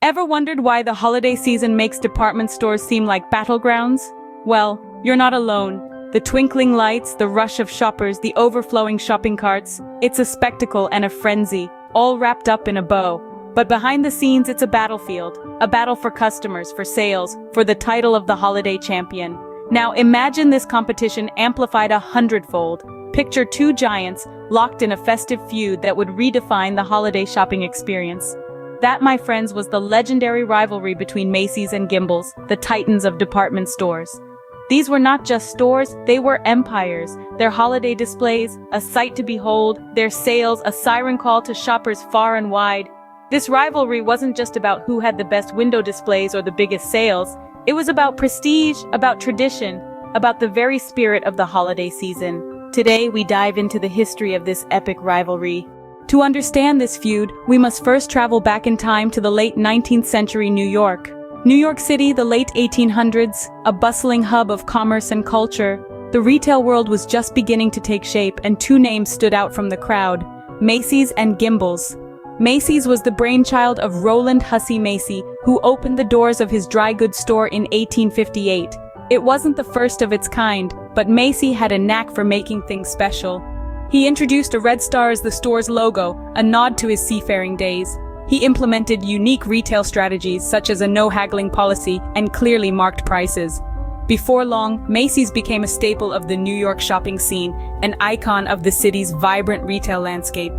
Ever wondered why the holiday season makes department stores seem like battlegrounds? Well, you're not alone. The twinkling lights, the rush of shoppers, the overflowing shopping carts, it's a spectacle and a frenzy, all wrapped up in a bow. But behind the scenes, it's a battlefield. A battle for customers, for sales, for the title of the holiday champion. Now imagine this competition amplified 100-fold. Picture two giants locked in a festive feud that would redefine the holiday shopping experience. That, my friends, was the legendary rivalry between Macy's and Gimbles, the titans of department stores. These were not just stores, they were empires. Their holiday displays, a sight to behold, their sales, a siren call to shoppers far and wide. This rivalry wasn't just about who had the best window displays or the biggest sales. It was about prestige, about tradition, about the very spirit of the holiday season. Today, we dive into the history of this epic rivalry. To understand this feud, we must first travel back in time to the late 19th century New York. New York City, the late 1800s, a bustling hub of commerce and culture. The retail world was just beginning to take shape, and two names stood out from the crowd: Macy's and Gimbles. Macy's was the brainchild of Roland Hussey Macy, who opened the doors of his dry goods store in 1858. It wasn't the first of its kind, but Macy had a knack for making things special. He introduced a red star as the store's logo, a nod to his seafaring days. He implemented unique retail strategies such as a no-haggling policy and clearly marked prices. Before long, Macy's became a staple of the New York shopping scene, an icon of the city's vibrant retail landscape.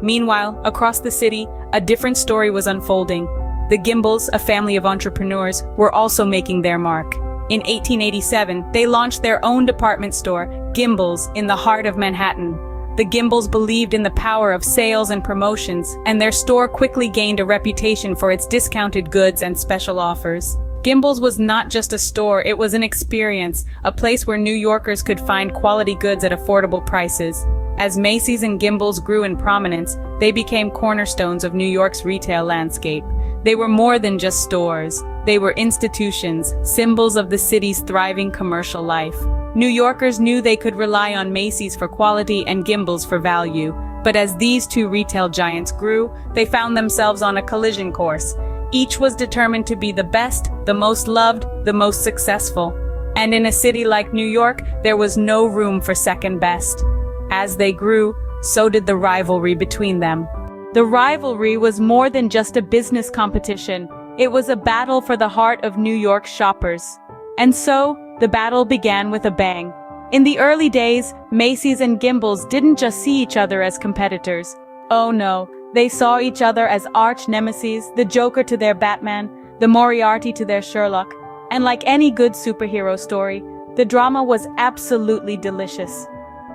Meanwhile, across the city, a different story was unfolding. The Gimbles, a family of entrepreneurs, were also making their mark. In 1887, they launched their own department store, Gimbles, in the heart of Manhattan. The Gimbles believed in the power of sales and promotions, and their store quickly gained a reputation for its discounted goods and special offers. Gimbles was not just a store, it was an experience, a place where New Yorkers could find quality goods at affordable prices. As Macy's and Gimbles grew in prominence, they became cornerstones of New York's retail landscape. They were more than just stores. They were institutions, symbols of the city's thriving commercial life. New Yorkers knew they could rely on Macy's for quality and Gimbles for value. But as these two retail giants grew, they found themselves on a collision course. Each was determined to be the best, the most loved, the most successful. And in a city like New York, there was no room for second best. As they grew, so did the rivalry between them. The rivalry was more than just a business competition. It was a battle for the heart of New York shoppers. And so, the battle began with a bang. In the early days, Macy's and Gimbles didn't just see each other as competitors. Oh no, they saw each other as arch nemesis, the Joker to their Batman, the Moriarty to their Sherlock. And like any good superhero story, the drama was absolutely delicious.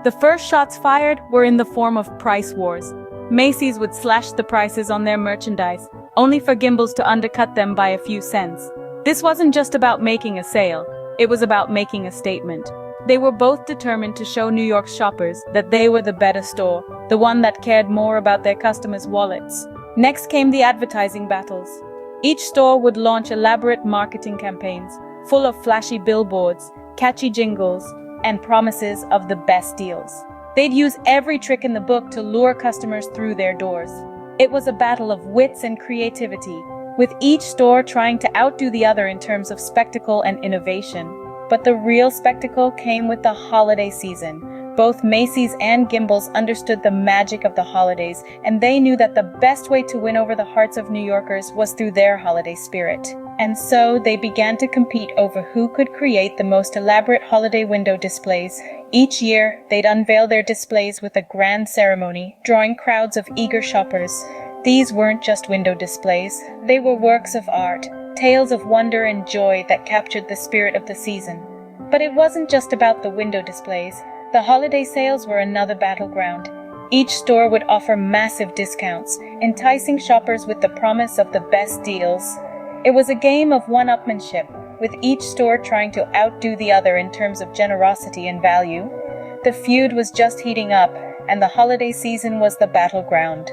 The first shots fired were in the form of price wars. Macy's would slash the prices on their merchandise, only for Gimbles to undercut them by a few cents. This wasn't just about making a sale, it was about making a statement. They were both determined to show New York shoppers that they were the better store, the one that cared more about their customers' wallets. Next came the advertising battles. Each store would launch elaborate marketing campaigns, full of flashy billboards, catchy jingles, and promises of the best deals. They'd use every trick in the book to lure customers through their doors. It was a battle of wits and creativity, with each store trying to outdo the other in terms of spectacle and innovation. But the real spectacle came with the holiday season. Both Macy's and Gimbles understood the magic of the holidays, and they knew that the best way to win over the hearts of New Yorkers was through their holiday spirit. And so they began to compete over who could create the most elaborate holiday window displays. Each year, they'd unveil their displays with a grand ceremony, drawing crowds of eager shoppers. These weren't just window displays, they were works of art, tales of wonder and joy that captured the spirit of the season. But it wasn't just about the window displays. The holiday sales were another battleground. Each store would offer massive discounts, enticing shoppers with the promise of the best deals. It was a game of one-upmanship, with each store trying to outdo the other in terms of generosity and value. The feud was just heating up, and the holiday season was the battleground.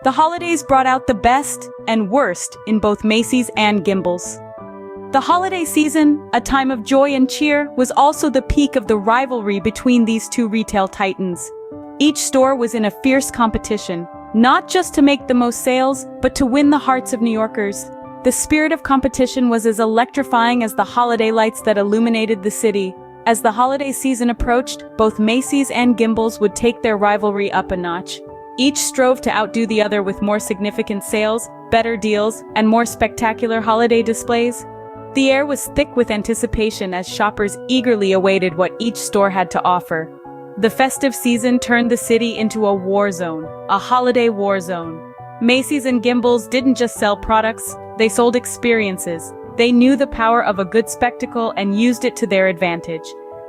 The holidays brought out the best and worst in both Macy's and Gimbles. The holiday season, a time of joy and cheer, was also the peak of the rivalry between these two retail titans. Each store was in a fierce competition, not just to make the most sales, but to win the hearts of New Yorkers. The spirit of competition was as electrifying as the holiday lights that illuminated the city. As the holiday season approached, both Macy's and Gimbles would take their rivalry up a notch. Each strove to outdo the other with more significant sales, better deals, and more spectacular holiday displays. The air was thick with anticipation as shoppers eagerly awaited what each store had to offer. The festive season turned the city into a war zone, a holiday war zone. Macy's and Gimbles didn't just sell products, they sold experiences. They knew the power of a good spectacle and used it to their advantage.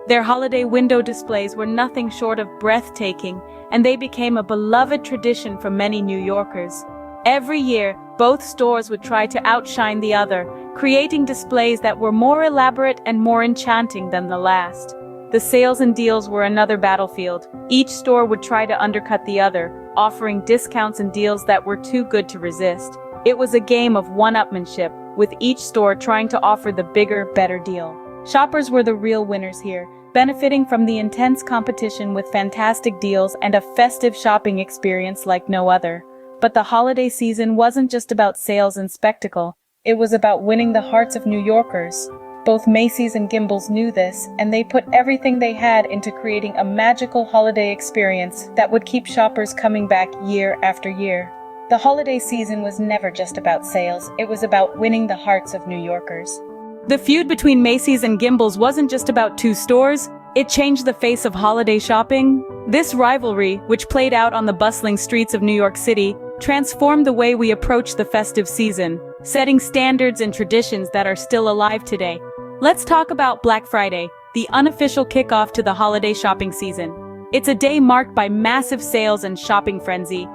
Their holiday window displays were nothing short of breathtaking, and they became a beloved tradition for many New Yorkers. Every year, both stores would try to outshine the other, creating displays that were more elaborate and more enchanting than the last. The sales and deals were another battlefield. Each store would try to undercut the other, offering discounts and deals that were too good to resist. It was a game of one-upmanship, with each store trying to offer the bigger, better deal. Shoppers were the real winners here, benefiting from the intense competition with fantastic deals and a festive shopping experience like no other. But the holiday season wasn't just about sales and spectacle. It was about winning the hearts of New Yorkers. Both Macy's and Gimbles knew this, and they put everything they had into creating a magical holiday experience that would keep shoppers coming back year after year. The holiday season was never just about sales, it was about winning the hearts of New Yorkers. The feud between Macy's and Gimbles wasn't just about two stores, it changed the face of holiday shopping. This rivalry, which played out on the bustling streets of New York City, transformed the way we approach the festive season, setting standards and traditions that are still alive today. Let's talk about Black Friday, the unofficial kickoff to the holiday shopping season. It's a day marked by massive sales and shopping frenzy.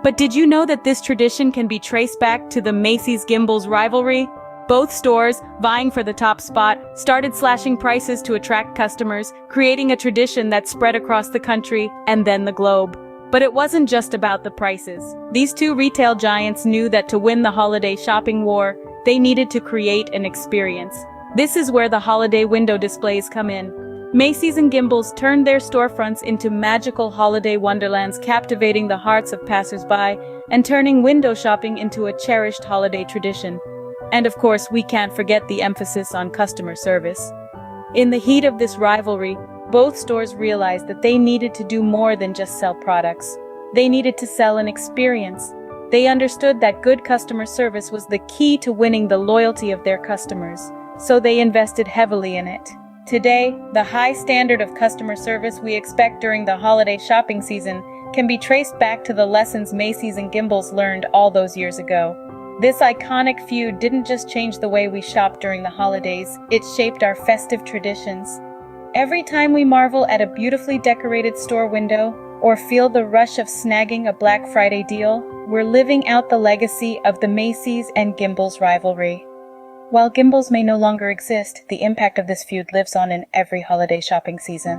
But did you know that this tradition can be traced back to the Macy's-Gimbles rivalry? Both stores, vying for the top spot, started slashing prices to attract customers, creating a tradition that spread across the country and then the globe. But it wasn't just about the prices. These two retail giants knew that to win the holiday shopping war, they needed to create an experience. This is where the holiday window displays come in. Macy's and Gimbles turned their storefronts into magical holiday wonderlands, captivating the hearts of passers-by and turning window shopping into a cherished holiday tradition. And of course, we can't forget the emphasis on customer service. In the heat of this rivalry, both stores realized that they needed to do more than just sell products. They needed to sell an experience. They understood that good customer service was the key to winning the loyalty of their customers, so they invested heavily in it. Today, the high standard of customer service we expect during the holiday shopping season can be traced back to the lessons Macy's and Gimbles learned all those years ago. This iconic feud didn't just change the way we shop during the holidays, it shaped our festive traditions. Every time we marvel at a beautifully decorated store window or feel the rush of snagging a Black Friday deal, we're living out the legacy of the Macy's and Gimbles rivalry. While Gimbles may no longer exist, the impact of this feud lives on in every holiday shopping season.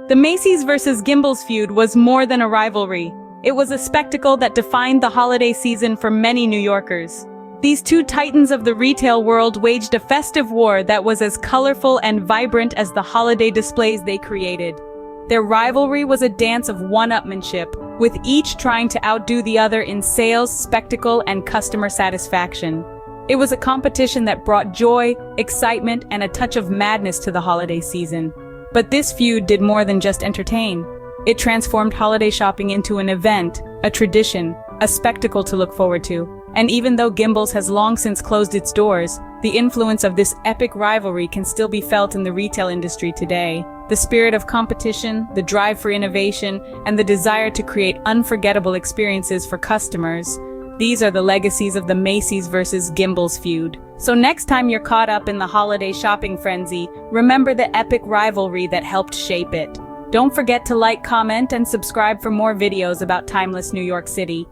The Macy's versus Gimbles feud was more than a rivalry. It was a spectacle that defined the holiday season for many New Yorkers. These two titans of the retail world waged a festive war that was as colorful and vibrant as the holiday displays they created. Their rivalry was a dance of one-upmanship, with each trying to outdo the other in sales, spectacle, and customer satisfaction. It was a competition that brought joy, excitement, and a touch of madness to the holiday season. But this feud did more than just entertain. It transformed holiday shopping into an event, a tradition, a spectacle to look forward to. And even though Gimbles has long since closed its doors, the influence of this epic rivalry can still be felt in the retail industry today. The spirit of competition, the drive for innovation, and the desire to create unforgettable experiences for customers. These are the legacies of the Macy's versus Gimbles feud. So next time you're caught up in the holiday shopping frenzy, remember the epic rivalry that helped shape it. Don't forget to like, comment, and subscribe for more videos about timeless New York City.